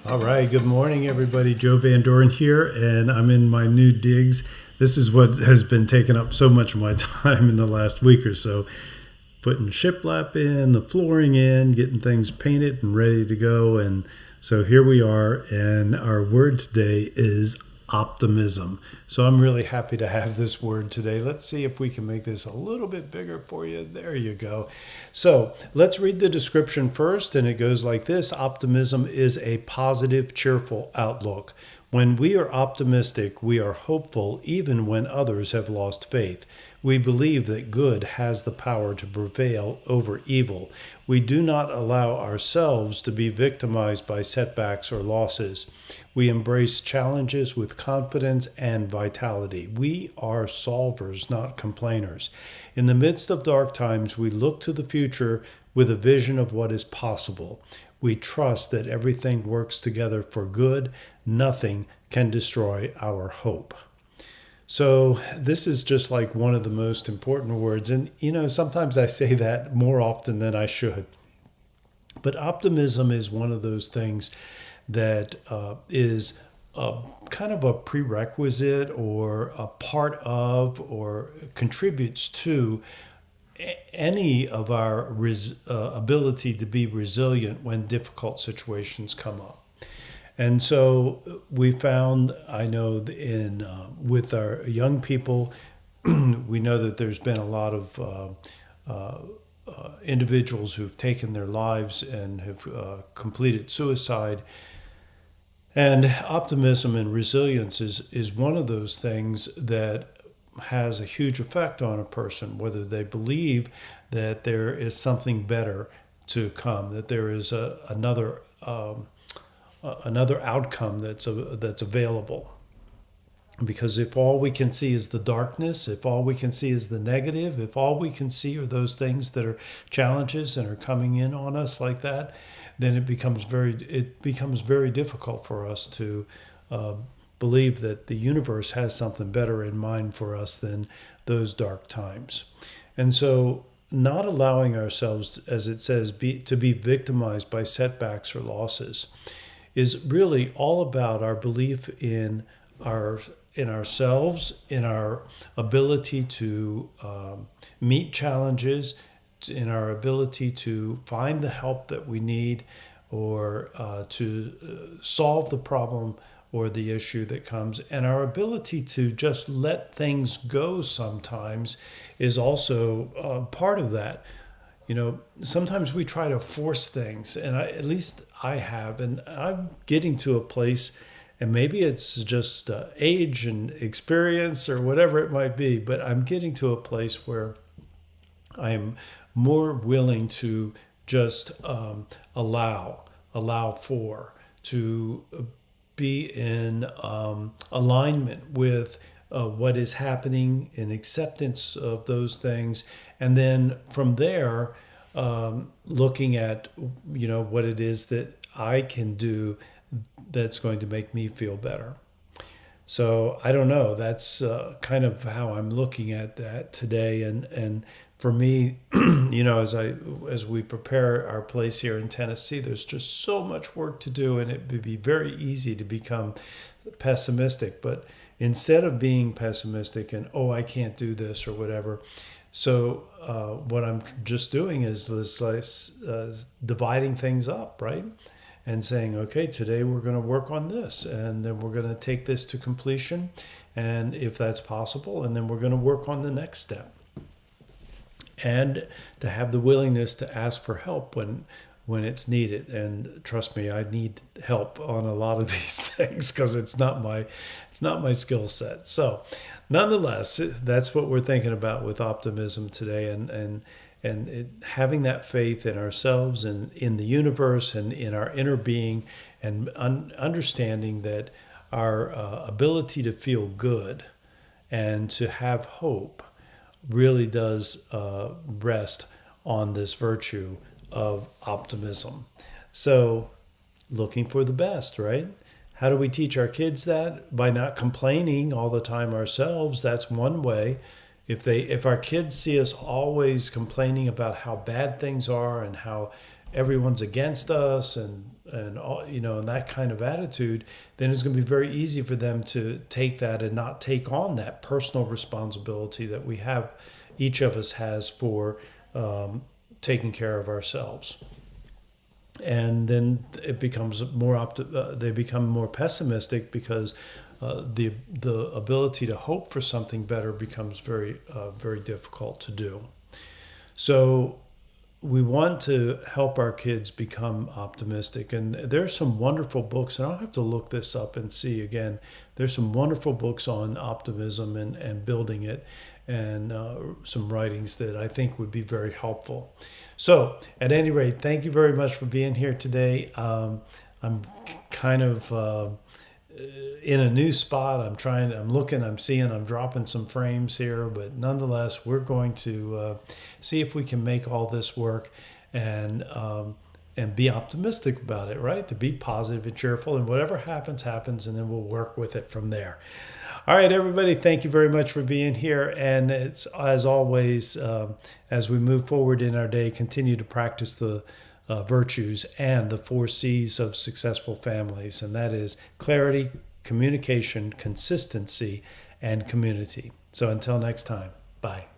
All right, good morning, everybody. Joe Van Doren here, and I'm in my new digs. This is what has been taking up so much of my time in the last week or so. Putting shiplap in, the flooring in, getting things painted and ready to go. And so here we are, and our word today is optimism. So I'm really happy to have this word today. Let's see if we can make this a little bit bigger for you. There you go. So let's read the description first, and it goes like this. Optimism is a positive, cheerful outlook. When we are optimistic, we are hopeful even when others have lost faith. We believe that good has the power to prevail over evil. We do not allow ourselves to be victimized by setbacks or losses. We embrace challenges with confidence and vitality. We are solvers, not complainers. In the midst of dark times, we look to the future with a vision of what is possible. We trust that everything works together for good. Nothing can destroy our hope. So this is just like one of the most important words. And, sometimes I say that more often than I should. But optimism is one of those things that is kind of a prerequisite or a part of or contributes to any of our ability to be resilient when difficult situations come up. And so we found, I know, with our young people, we know that there's been a lot of individuals who've taken their lives and have completed suicide. And optimism and resilience is one of those things that has a huge effect on a person, whether they believe that there is something better to come, that there is another outcome that's available. Because if all we can see is the darkness, if all we can see is the negative, if all we can see are those things that are challenges and are coming in on us like that, then it becomes very difficult for us to believe that the universe has something better in mind for us than those dark times. And so not allowing ourselves, as it says, to be victimized by setbacks or losses is really all about our belief in ourselves, in our ability to meet challenges, in our ability to find the help that we need, or to solve the problem or the issue that comes. And our ability to just let things go sometimes is also part of that. Sometimes we try to force things, and at least I have, and I'm getting to a place, and maybe it's just age and experience or whatever it might be, but I'm getting to a place where I am more willing to just allow for, to be in alignment with what is happening, in acceptance of those things, and then from there, looking at what it is that I can do that's going to make me feel better. So I don't know. That's kind of how I'm looking at that today, and for me, as we prepare our place here in Tennessee, there's just so much work to do, and it would be very easy to become pessimistic. But instead of being pessimistic and, I can't do this or whatever, so what I'm just doing is dividing things up, right? And saying, okay, today we're going to work on this, and then we're going to take this to completion, and if that's possible, and then we're going to work on the next step. And to have the willingness to ask for help when it's needed. And trust me, I need help on a lot of these things because it's not my skill set. So nonetheless, that's what we're thinking about with optimism today, and having that faith in ourselves and in the universe and in our inner being, and understanding that our ability to feel good and to have hope really does rest on this virtue of optimism. So looking for the best, right? How do we teach our kids that? By not complaining all the time ourselves. That's one way. If our kids see us always complaining about how bad things are and how everyone's against us and all, and that kind of attitude, then it's going to be very easy for them to take that and not take on that personal responsibility that we have, each of us has for taking care of ourselves. And then it becomes they become more pessimistic because the ability to hope for something better becomes very difficult to do. So we want to help our kids become optimistic. And there's some wonderful books, and I'll have to look this up and see again. There's some wonderful books on optimism and building it, and some writings that I think would be very helpful. So at any rate, thank you very much for being here today. I'm kind of in a new spot. I'm looking, I'm seeing, I'm dropping some frames here, but nonetheless, we're going to see if we can make all this work and be optimistic about it, right? To be positive and cheerful, and whatever happens, happens, and then we'll work with it from there. All right, everybody, thank you very much for being here. And it's, as always, as we move forward in our day, continue to practice the virtues and the 4 C's of successful families, and that is clarity, communication, consistency, and community. So until next time, bye.